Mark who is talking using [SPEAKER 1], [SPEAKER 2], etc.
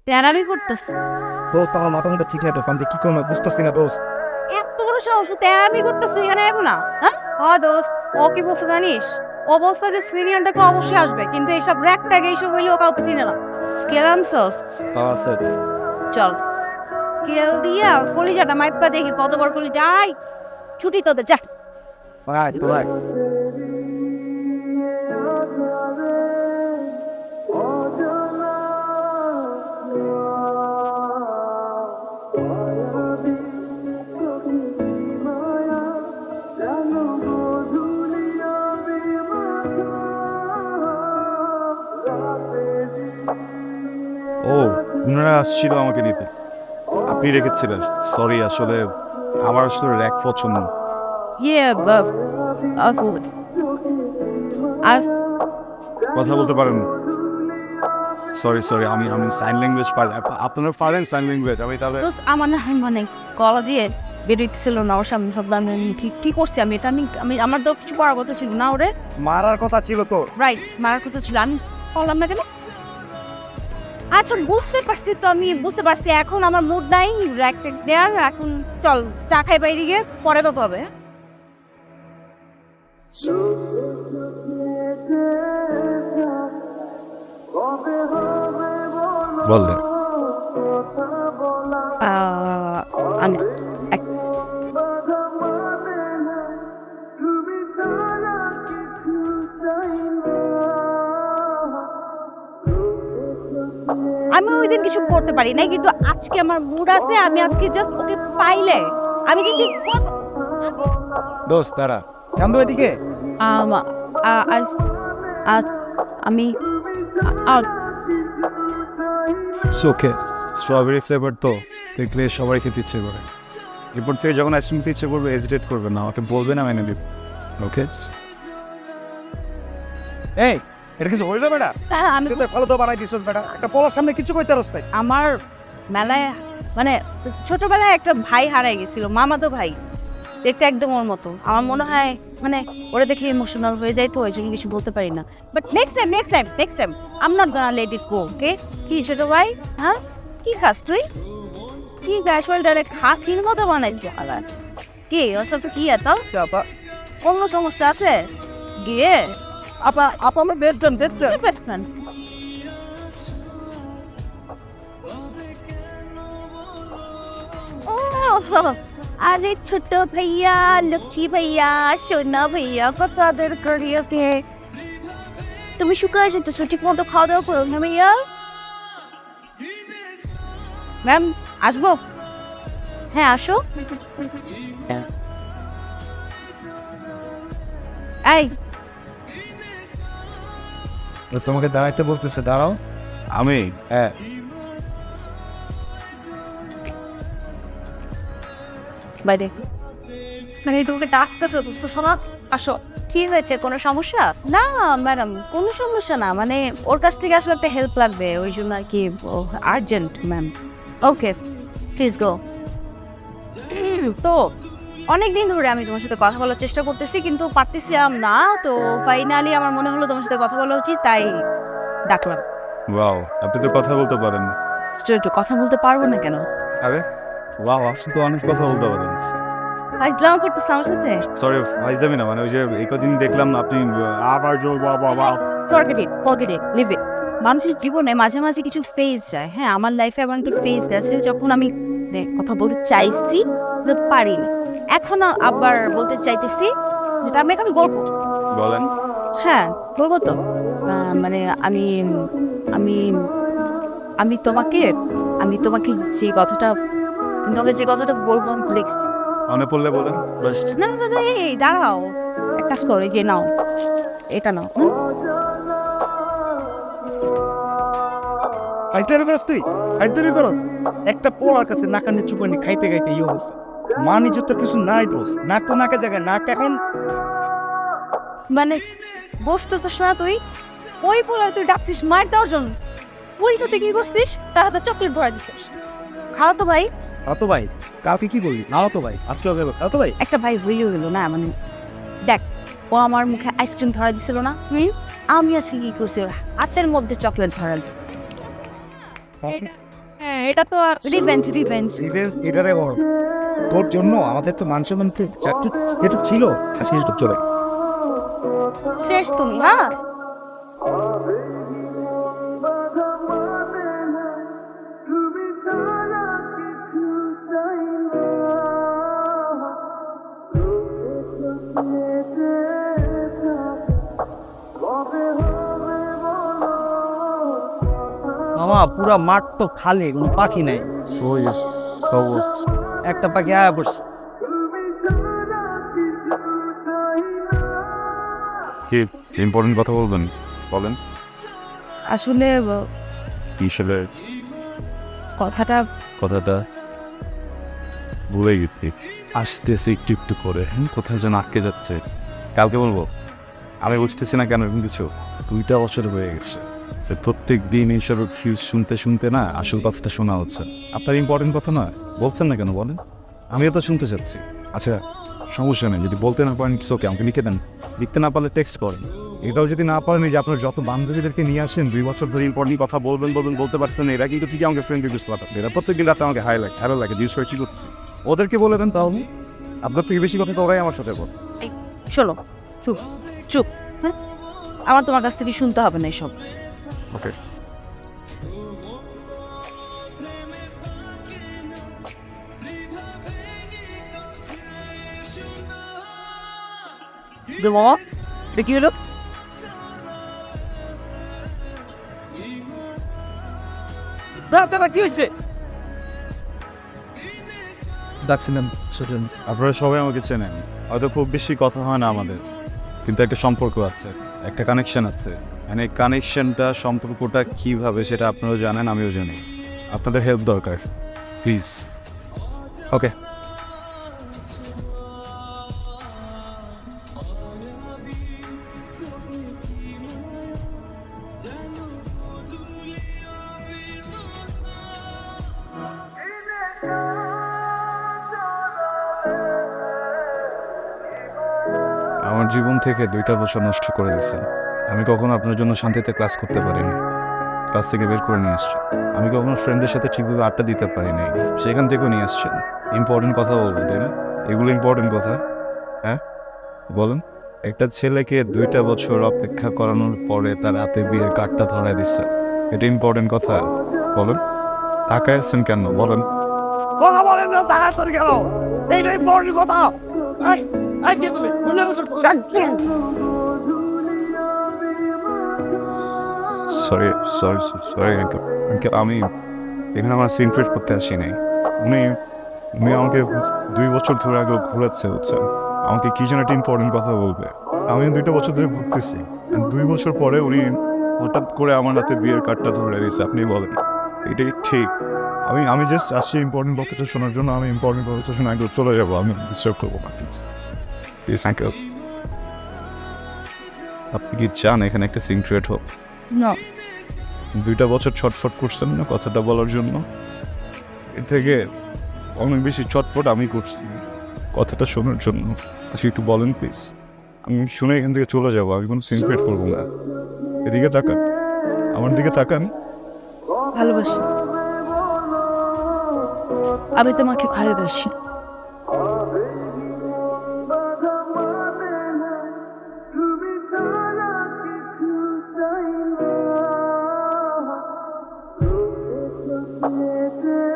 [SPEAKER 1] তেরামি করতেছে।
[SPEAKER 2] দোস্ত আমার মাথা মধ্যে ঠিক আছে আমি কি করবো বুঝতেছি না দোস্ত।
[SPEAKER 1] এত বড় সাহস, তেরামি করতেছে এখানে আইবো না? হ্যাঁ দোস্ত, ও কি বলছে জানিস? ও বলছে যে সিনিয়রটাকে অবশ্যই আসবে, কিন্তু এইসব র্যাক ট্যাগ এইসব হইলে ও কাউকে চিনে না। স্কেল আনছস?
[SPEAKER 2] আছে
[SPEAKER 1] চল স্কেল দিয়া কলিজাটা মাইপা দেখি কত বড় কলিজা। আই ছুটি তোদের, যা।
[SPEAKER 2] ভাই তো ভাই
[SPEAKER 3] ও ওনারা আসছিল আমাকে নিতে, আপনি রেখেছিলেন। সরি, আসলে আমার আসলে র্যাক পছন্দ।
[SPEAKER 1] Yeah, but I've
[SPEAKER 3] কথা বলতে পারেন? সরি সরি, আমি আমি সাইন ল্যাঙ্গুয়েজ পারি। আপনারা পারেন সাইন ল্যাঙ্গুয়েজ? আমি তাহলে
[SPEAKER 1] দোস্ত আমার না মানে গলা দিয়ে বেরোচ্ছিল না, ওর সামনে ভাবলাম আমি কি করছি আমি, এটা আমি আমার তো কিছু করার কথা ছিল না। ওরে
[SPEAKER 2] মারার কথা ছিল তো।
[SPEAKER 1] রাইট, মারার কথা ছিল, আমি বললাম না কেন? আচ্ছা বুঝতে পারছি তো, আমি বুঝতে পারছি। এখন আমার মুড নাই র্যাক ট্যাক দেয়ার। এখন চল চা খাই বাইরে গিয়ে, পরে কথা হবে।
[SPEAKER 3] বললেন
[SPEAKER 1] আমি আমি ওই দিন কিছু করতে পারি নাই, কিন্তু আজকে আমার মুড আছে। আমি আজকে জাস্ট ওকে পাইলে আমি কিন্তু
[SPEAKER 2] দোস্ত তারা কান্দু এদিকে।
[SPEAKER 1] আজ আজ আমি
[SPEAKER 3] ওকে, স্ট্রবেরি ফ্লেভার তো দেখলে সবাই খেতে ইচ্ছে করে। এরপর থেকে যখন আইসক্রিম খেতে ইচ্ছে করবে হেজিটেট করবে না, আমাকে বলবে না, মেনে নিব। ওকে
[SPEAKER 2] এই এটা কিছু হইলো বেটা?
[SPEAKER 1] আমি
[SPEAKER 2] তুই তো ভালো তো বানাই দিছস বেটা, একটা পোলার সামনে কিছু কইতে রস তাই।
[SPEAKER 1] আমার মেলায় মানে ছোটবেলায় একটা ভাই হারাই গেছিল, মামাতো ভাই, দেখতে একদম ওর মতো। আমার মনে হয় মানে ওরা দেখলে ইমোশনাল হয়ে যায়, তো ওই জন্য কিছু বলতে পারি না। But next time I am not gonna let it go. Okay কি ছোট ভাই? হ্যাঁ কি খাস তুই? কি গ্যাসওয়ালটারে খাখির মতো বানাইছে আলার। কি ওর সাথে কি এত অন্য সমস্যা আছে? গিয়ে
[SPEAKER 2] আপা আপা আমরা বেস্টন
[SPEAKER 1] বেস্ট ফ্রেন্ড। আরে ছোট ভাইয়া, লক্ষ্মী ভাইয়া, সোনা ভাইয়া, কত আদর করি ওকে। তুমি শুকায় যেত, ঠিক মতো খাওয়া দাওয়া করো না ভাইয়া। ম্যাম আসবো? হ্যাঁ আসো। এই
[SPEAKER 2] তোমাকে দাঁড়াইতে বলতেছে, দাঁড়াও।
[SPEAKER 3] আমি
[SPEAKER 2] হ্যাঁ
[SPEAKER 1] বাইরে মানে তোমাকে ডাকতেছে, বুঝতেছো না? আসো। কি হয়েছে, কোনো সমস্যা? না ম্যাডাম, কোনো সমস্যা না, মানে ওর কাছ থেকে আসলে একটা হেল্প লাগবে, ওই জন্য আর কি, urgent ma'am. Okay please go. তো অনেক দিন ধরে আমি তোমার সাথে কথা বলার চেষ্টা করতেছি, কিন্তু পারতেছিলাম না। তো ফাইনালি আমার মনে হলো তোমার সাথে কথা বলা উচিত, তাই ডাকলাম।
[SPEAKER 3] ওয়াও, আপনি তো কথা বলতে পারেন।
[SPEAKER 1] আশ্চর্য, কথা বলতে পারবো না কেন?
[SPEAKER 3] আরে ওয়াও, আপনি তো অনেক কথা বলতে পারেন।
[SPEAKER 1] ফাইজলাম করতেছে আমার সাথে?
[SPEAKER 3] সরি, ফাইজলামি না, মানে ওই যে এই কদিন দেখলাম আপনি আবার জোর বাবা।
[SPEAKER 1] Forget it, leave it. মানুষের জীবনে মাঝে মাঝে কিছু ফেজ যায়। হ্যাঁ, আমার লাইফে এমন একটা ফেজ গেছে যখন আমি কথা বলতে চাইছি কিন্তু পারিনি। এখন আবার বলতে চাইতেছি, যেটা আমি এখন বলবো।
[SPEAKER 3] বলেন।
[SPEAKER 1] হ্যাঁ বলবো তো। মানে আমি আমি আমি তোমাকে যে কথাটা বলবো আমি ভুলে গেছি।
[SPEAKER 3] মনে পড়লে বলেন। বাস।
[SPEAKER 1] না না না, এই দাঁড়াও, এক কাজ করো, এই যে নাও, এটা নাও।
[SPEAKER 2] আইসলামি করস তুই, আইসলামি করস। একটা পোলার কাছে নাকা নিচু করে খাইতে খাইতে এই অবস্থা। মান ইজ্জতের কিছু নাই দোষ, নাক তো নাকে জায়গায়, নাক এখন
[SPEAKER 1] মানে বসতেছিস না তুই? ওই পোলার তুই ডাকছিস মার দেওয়ার জন্য, উল্টোতে কি করছিস? তার হাতে চকলেট ভরা দিছিস। খাও তো ভাই।
[SPEAKER 2] তো ভাই কাউকে কি বলবি? নাও তো ভাই, আজকে হবে তো ভাই।
[SPEAKER 1] একটা ভাই হইও গেল না, মানে দেখ, ও আমার মুখে আইসক্রিম ধরা দিছিল না, আমি আজকে কি করছি, ওর হাতের মধ্যে চকলেট ধরাল। হ্যাঁ এটা তো আর রিভেঞ্জ রিভেঞ্জ।
[SPEAKER 2] রিভেঞ্জ এটারে বড়, তোর জন্য আমাদের তো মান সম্মানকে চারটি যেটা ছিল আজকে সেটা চলে গেল।
[SPEAKER 1] শেষ তুমি, হ্যাঁ
[SPEAKER 4] মামা পুরা মাঠ তো খালি, কোনো পাখি নাই।
[SPEAKER 3] ওই খবর
[SPEAKER 4] একটা পাখি আয়া পড়ছে।
[SPEAKER 3] কি ইম্পর্টেন্ট কথা বলবেন, বলেন।
[SPEAKER 1] আসলে
[SPEAKER 3] কি আসলে
[SPEAKER 1] কথাটা
[SPEAKER 3] কথাটা ভুলে গেছি, আসতেছে একটু একটু করে। কোথায় যেন আটকে যাচ্ছে, কালকে বলবো। আমি বুঝতেছি না কেন এরকম কিছু। 2টা বছর হয়ে গেছে, প্রত্যেক দিন এইসব ফিউজ শুনতে শুনতে না আসল কথাটা শোনা হচ্ছে। আপনার ইম্পর্টেন্ট কথা নয়, বলছেন না কেন বলেন। আমিও তো শুনতে চাচ্ছি। আচ্ছা সমস্যা নেই, যদি বলতে না পারেন ওকে, আমাকে লিখে দেন। লিখতে না পারলে টেক্সট করেন। এটাও যদি না পারেন, এই যে আপনার যত বান্ধবীদেরকে নিয়ে আসেন 2 বছর ধরে ইম্পর্টেন্ট কথা বলবেন বলতে পারছেন না, এরা কিন্তু ঠিকই আমাকে ফ্রেন্ড রিকোয়েস্ট পাঠান। এরা প্রত্যেকদিন রাতে আমাকে ভালো লাগে জিজ্ঞেস করেছি করতে। ওদেরকে বলে দেন তাহলে। আপনার থেকে বেশি কথা তো ওরাই আমার সাথে বল।
[SPEAKER 5] শোনো, চুপ চুপ, হ্যাঁ আমার তোমার কাছ থেকে শুনতে হবে না এসব।
[SPEAKER 3] ওকে
[SPEAKER 4] মামা এটা কি হলো? দাঁড়া কি হয়েছে?
[SPEAKER 2] ডাকছিলেন সেজন্য।
[SPEAKER 3] আপনারা সবাই আমাকে চেনেন, হয়তো খুব বেশি কথা হয় না আমাদের, কিন্তু একটা সম্পর্ক আছে, একটা কানেকশন আছে। মানে এই কানেকশনটা, সম্পর্কটা কীভাবে সেটা আপনারাও জানেন, আমিও জানি। আপনাদের হেল্প দরকার, প্লিজ। ওকে আমার জীবন থেকে 2টা বছর নষ্ট করে দিয়েছেন। আমি কখনো আপনার জন্য শান্তিতে ক্লাস করতে পারিনি, ক্লাস থেকে বের করে নিয়ে আসছেন। আমি কখনো ফ্রেন্ডদের সাথে ঠিকভাবে আড্ডা দিতে পারিনি, সেখান থেকেও নিয়ে আসছেন। ইম্পর্টেন্ট কথা বলবেন তাই না? এগুলো ইম্পর্টেন্ট কথা, হ্যাঁ বলুন। একটা ছেলেকে 2টা বছর অপেক্ষা করানোর পরে তার হাতে বিয়ের কার্ডটা ধরায় দিচ্ছে, এটা ইম্পর্টেন্ট কথা বলুন। তাকায় আছেন কেন বলেন?
[SPEAKER 2] কথা বলেন না, তাড়াতাড়ি কেন? এইটা ইম্পর্টেন্ট কথা। কে তুমি?
[SPEAKER 3] সরি সরি সরি আঙ্কেল, আমি এখানে আমার সিনক্রেট করতে আসি নাই। উনি উনি আমাকে 2 বছর ধরে আগে ঘুরাচ্ছে, বুঝছেন। আমাকে কি যেন একটা ইম্পর্টেন্ট কথা বলবে, আমি 2টা বছর ধরে ঘুরতেছি। 2 বছর পরে উনি হঠাৎ করে আমার হাতে বিয়ের কার্ডটা ধরে দিয়েছে। আপনি বলেন এটা কি ঠিক? আমি জাস্ট আসছি ইম্পর্টেন্ট কথাটা শোনার জন্য। আমি ইম্পর্টেন্ট কথাটা শুনে আগে চলে যাবো, আমি ডিস্টার্ব করবো না প্লিজ প্লিজ আঙ্কেল। আপনি কি চান এখানে একটা সিনক্রেট হোক?
[SPEAKER 1] না
[SPEAKER 3] 2টা বছর ছটফট করছেন না কথাটা বলার জন্য, এর থেকে অনেক বেশি ছটফট আমি করছি কথাটা শোনার জন্য। আচ্ছা একটু বলেন প্লিজ, আমি শুনে এখান থেকে চলে যাবো, আমি কোনো সিনক্রেট করবো না। এদিকে তাকান, আমার দিকে তাকান।
[SPEAKER 5] ভালোবাসি, আমি তোমাকে ভালোবাসি।
[SPEAKER 6] Yeah.